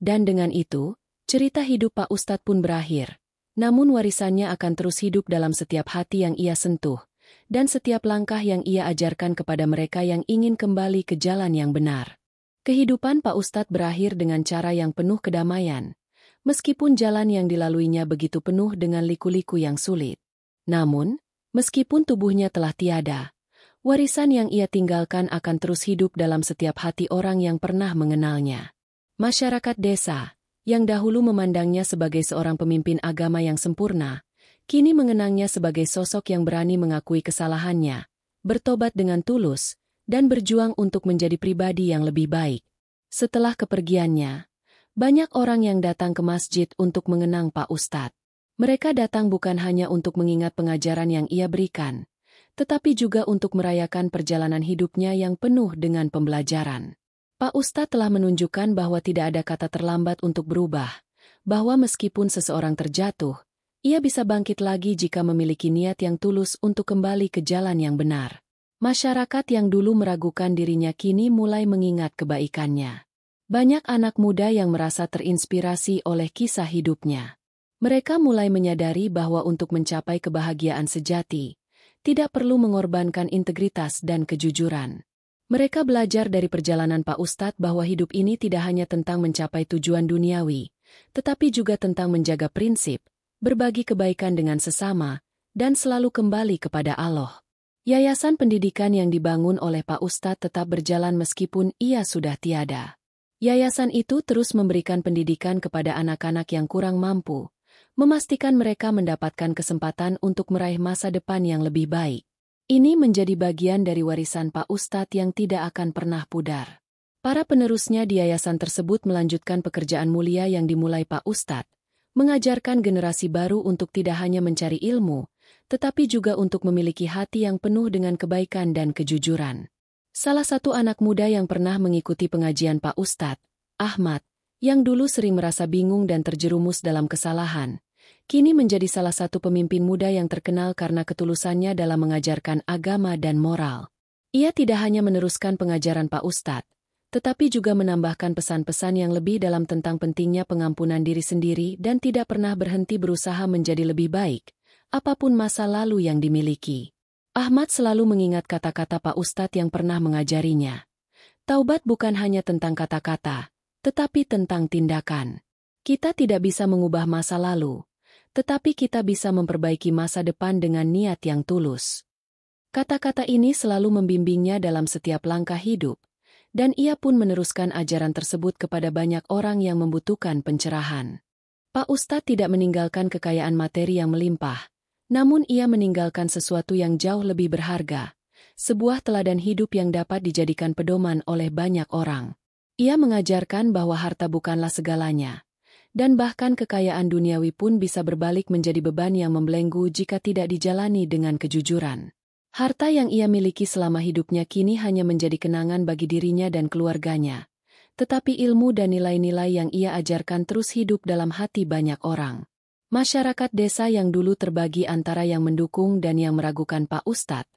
A: Dan dengan itu, cerita hidup Pak Ustadz pun berakhir. Namun warisannya akan terus hidup dalam setiap hati yang ia sentuh, dan setiap langkah yang ia ajarkan kepada mereka yang ingin kembali ke jalan yang benar. Kehidupan Pak Ustadz berakhir dengan cara yang penuh kedamaian, meskipun jalan yang dilaluinya begitu penuh dengan liku-liku yang sulit. Namun, meskipun tubuhnya telah tiada, warisan yang ia tinggalkan akan terus hidup dalam setiap hati orang yang pernah mengenalnya. Masyarakat desa, yang dahulu memandangnya sebagai seorang pemimpin agama yang sempurna, kini mengenangnya sebagai sosok yang berani mengakui kesalahannya, bertobat dengan tulus, dan berjuang untuk menjadi pribadi yang lebih baik. Setelah kepergiannya, banyak orang yang datang ke masjid untuk mengenang Pak Ustadz. Mereka datang bukan hanya untuk mengingat pengajaran yang ia berikan, tetapi juga untuk merayakan perjalanan hidupnya yang penuh dengan pembelajaran. Pak Ustadz telah menunjukkan bahwa tidak ada kata terlambat untuk berubah, bahwa meskipun seseorang terjatuh, ia bisa bangkit lagi jika memiliki niat yang tulus untuk kembali ke jalan yang benar. Masyarakat yang dulu meragukan dirinya kini mulai mengingat kebaikannya. Banyak anak muda yang merasa terinspirasi oleh kisah hidupnya. Mereka mulai menyadari bahwa untuk mencapai kebahagiaan sejati, tidak perlu mengorbankan integritas dan kejujuran. Mereka belajar dari perjalanan Pak Ustadz bahwa hidup ini tidak hanya tentang mencapai tujuan duniawi, tetapi juga tentang menjaga prinsip, berbagi kebaikan dengan sesama, dan selalu kembali kepada Allah. Yayasan pendidikan yang dibangun oleh Pak Ustadz tetap berjalan meskipun ia sudah tiada. Yayasan itu terus memberikan pendidikan kepada anak-anak yang kurang mampu, memastikan mereka mendapatkan kesempatan untuk meraih masa depan yang lebih baik. Ini menjadi bagian dari warisan Pak Ustadz yang tidak akan pernah pudar. Para penerusnya di yayasan tersebut melanjutkan pekerjaan mulia yang dimulai Pak Ustadz, mengajarkan generasi baru untuk tidak hanya mencari ilmu, tetapi juga untuk memiliki hati yang penuh dengan kebaikan dan kejujuran. Salah satu anak muda yang pernah mengikuti pengajian Pak Ustadz, Ahmad, yang dulu sering merasa bingung dan terjerumus dalam kesalahan, kini menjadi salah satu pemimpin muda yang terkenal karena ketulusannya dalam mengajarkan agama dan moral. Ia tidak hanya meneruskan pengajaran Pak Ustadz, tetapi juga menambahkan pesan-pesan yang lebih dalam tentang pentingnya pengampunan diri sendiri dan tidak pernah berhenti berusaha menjadi lebih baik, apapun masa lalu yang dimiliki. Ahmad selalu mengingat kata-kata Pak Ustadz yang pernah mengajarinya. Taubat bukan hanya tentang kata-kata, tetapi tentang tindakan. Kita tidak bisa mengubah masa lalu, tetapi kita bisa memperbaiki masa depan dengan niat yang tulus. Kata-kata ini selalu membimbingnya dalam setiap langkah hidup, dan ia pun meneruskan ajaran tersebut kepada banyak orang yang membutuhkan pencerahan. Pak Ustadz tidak meninggalkan kekayaan materi yang melimpah, namun ia meninggalkan sesuatu yang jauh lebih berharga, sebuah teladan hidup yang dapat dijadikan pedoman oleh banyak orang. Ia mengajarkan bahwa harta bukanlah segalanya, dan bahkan kekayaan duniawi pun bisa berbalik menjadi beban yang membelenggu jika tidak dijalani dengan kejujuran. Harta yang ia miliki selama hidupnya kini hanya menjadi kenangan bagi dirinya dan keluarganya, tetapi ilmu dan nilai-nilai yang ia ajarkan terus hidup dalam hati banyak orang. Masyarakat desa yang dulu terbagi antara yang mendukung dan yang meragukan Pak Ustadz,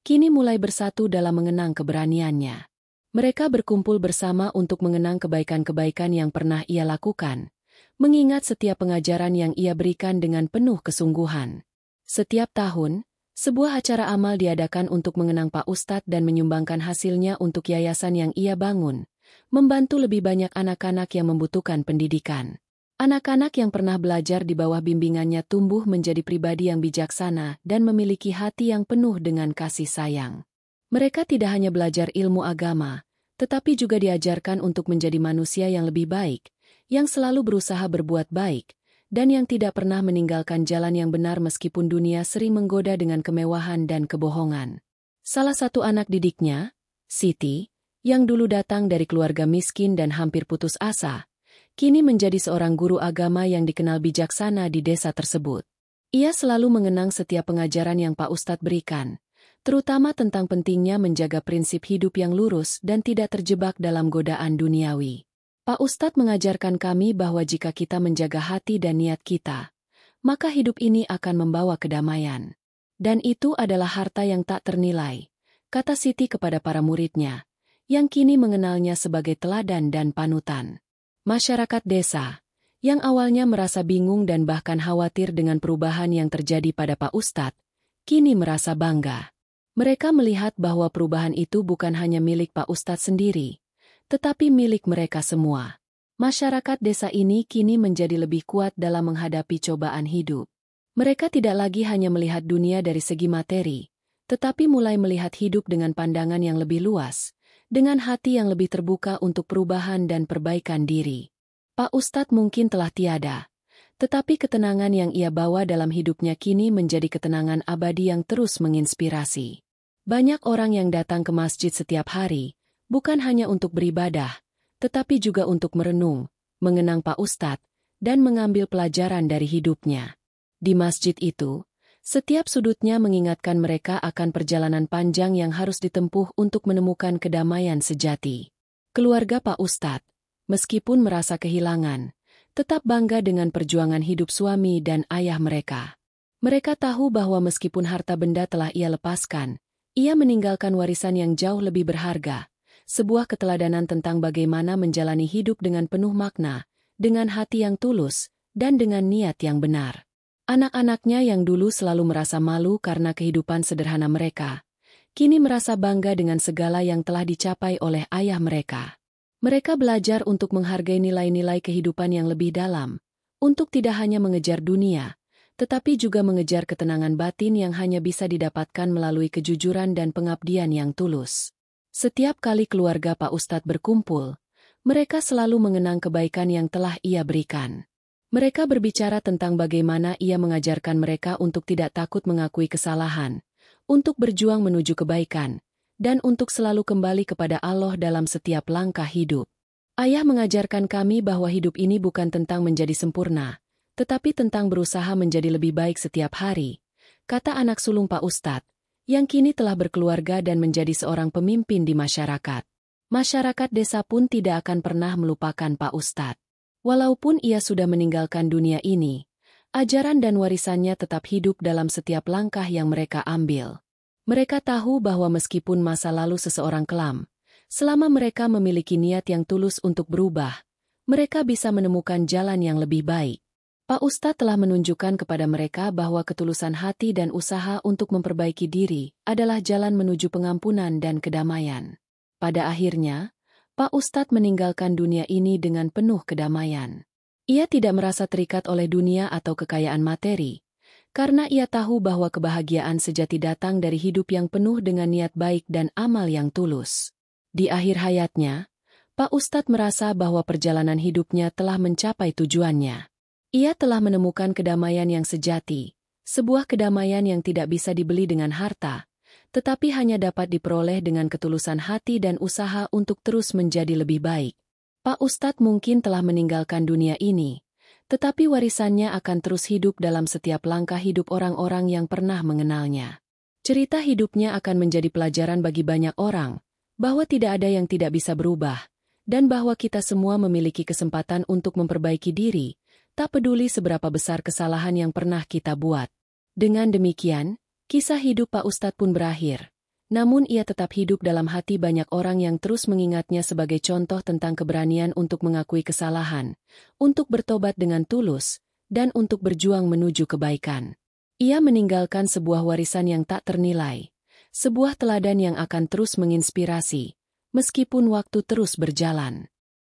A: kini mulai bersatu dalam mengenang keberaniannya. Mereka berkumpul bersama untuk mengenang kebaikan-kebaikan yang pernah ia lakukan, mengingat setiap pengajaran yang ia berikan dengan penuh kesungguhan. Setiap tahun, sebuah acara amal diadakan untuk mengenang Pak Ustadz dan menyumbangkan hasilnya untuk yayasan yang ia bangun, membantu lebih banyak anak-anak yang membutuhkan pendidikan. Anak-anak yang pernah belajar di bawah bimbingannya tumbuh menjadi pribadi yang bijaksana dan memiliki hati yang penuh dengan kasih sayang. Mereka tidak hanya belajar ilmu agama, tetapi juga diajarkan untuk menjadi manusia yang lebih baik, yang selalu berusaha berbuat baik, dan yang tidak pernah meninggalkan jalan yang benar meskipun dunia sering menggoda dengan kemewahan dan kebohongan. Salah satu anak didiknya, Siti, yang dulu datang dari keluarga miskin dan hampir putus asa, kini menjadi seorang guru agama yang dikenal bijaksana di desa tersebut. Ia selalu mengenang setiap pengajaran yang Pak Ustadz berikan, terutama tentang pentingnya menjaga prinsip hidup yang lurus dan tidak terjebak dalam godaan duniawi. Pak Ustadz mengajarkan kami bahwa jika kita menjaga hati dan niat kita, maka hidup ini akan membawa kedamaian. Dan itu adalah harta yang tak ternilai, kata Siti kepada para muridnya, yang kini mengenalnya sebagai teladan dan panutan. Masyarakat desa, yang awalnya merasa bingung dan bahkan khawatir dengan perubahan yang terjadi pada Pak Ustadz, kini merasa bangga. Mereka melihat bahwa perubahan itu bukan hanya milik Pak Ustadz sendiri, tetapi milik mereka semua. Masyarakat desa ini kini menjadi lebih kuat dalam menghadapi cobaan hidup. Mereka tidak lagi hanya melihat dunia dari segi materi, tetapi mulai melihat hidup dengan pandangan yang lebih luas, dengan hati yang lebih terbuka untuk perubahan dan perbaikan diri. Pak Ustadz mungkin telah tiada, tetapi ketenangan yang ia bawa dalam hidupnya kini menjadi ketenangan abadi yang terus menginspirasi. Banyak orang yang datang ke masjid setiap hari, bukan hanya untuk beribadah, tetapi juga untuk merenung, mengenang Pak Ustadz, dan mengambil pelajaran dari hidupnya. Di masjid itu, setiap sudutnya mengingatkan mereka akan perjalanan panjang yang harus ditempuh untuk menemukan kedamaian sejati. Keluarga Pak Ustadz, meskipun merasa kehilangan, tetap bangga dengan perjuangan hidup suami dan ayah mereka. Mereka tahu bahwa meskipun harta benda telah ia lepaskan, ia meninggalkan warisan yang jauh lebih berharga, sebuah keteladanan tentang bagaimana menjalani hidup dengan penuh makna, dengan hati yang tulus, dan dengan niat yang benar. Anak-anaknya yang dulu selalu merasa malu karena kehidupan sederhana mereka, kini merasa bangga dengan segala yang telah dicapai oleh ayah mereka. Mereka belajar untuk menghargai nilai-nilai kehidupan yang lebih dalam, untuk tidak hanya mengejar dunia, tetapi juga mengejar ketenangan batin yang hanya bisa didapatkan melalui kejujuran dan pengabdian yang tulus. Setiap kali keluarga Pak Ustadz berkumpul, mereka selalu mengenang kebaikan yang telah ia berikan. Mereka berbicara tentang bagaimana ia mengajarkan mereka untuk tidak takut mengakui kesalahan, untuk berjuang menuju kebaikan, dan untuk selalu kembali kepada Allah dalam setiap langkah hidup. Ayah mengajarkan kami bahwa hidup ini bukan tentang menjadi sempurna, tetapi tentang berusaha menjadi lebih baik setiap hari, kata anak sulung Pak Ustadz, yang kini telah berkeluarga dan menjadi seorang pemimpin di masyarakat. Masyarakat desa pun tidak akan pernah melupakan Pak Ustadz. Walaupun ia sudah meninggalkan dunia ini, ajaran dan warisannya tetap hidup dalam setiap langkah yang mereka ambil. Mereka tahu bahwa meskipun masa lalu seseorang kelam, selama mereka memiliki niat yang tulus untuk berubah, mereka bisa menemukan jalan yang lebih baik. Pak Ustadz telah menunjukkan kepada mereka bahwa ketulusan hati dan usaha untuk memperbaiki diri adalah jalan menuju pengampunan dan kedamaian. Pada akhirnya, Pak Ustadz meninggalkan dunia ini dengan penuh kedamaian. Ia tidak merasa terikat oleh dunia atau kekayaan materi, karena ia tahu bahwa kebahagiaan sejati datang dari hidup yang penuh dengan niat baik dan amal yang tulus. Di akhir hayatnya, Pak Ustadz merasa bahwa perjalanan hidupnya telah mencapai tujuannya. Ia telah menemukan kedamaian yang sejati, sebuah kedamaian yang tidak bisa dibeli dengan harta, tetapi hanya dapat diperoleh dengan ketulusan hati dan usaha untuk terus menjadi lebih baik. Pak Ustadz mungkin telah meninggalkan dunia ini, tetapi warisannya akan terus hidup dalam setiap langkah hidup orang-orang yang pernah mengenalnya. Cerita hidupnya akan menjadi pelajaran bagi banyak orang, bahwa tidak ada yang tidak bisa berubah, dan bahwa kita semua memiliki kesempatan untuk memperbaiki diri, tak peduli seberapa besar kesalahan yang pernah kita buat. Dengan demikian, kisah hidup Pak Ustadz pun berakhir, namun ia tetap hidup dalam hati banyak orang yang terus mengingatnya sebagai contoh tentang keberanian untuk mengakui kesalahan, untuk bertobat dengan tulus, dan untuk berjuang menuju kebaikan. Ia meninggalkan sebuah warisan yang tak ternilai, sebuah teladan yang akan terus menginspirasi, meskipun waktu terus berjalan.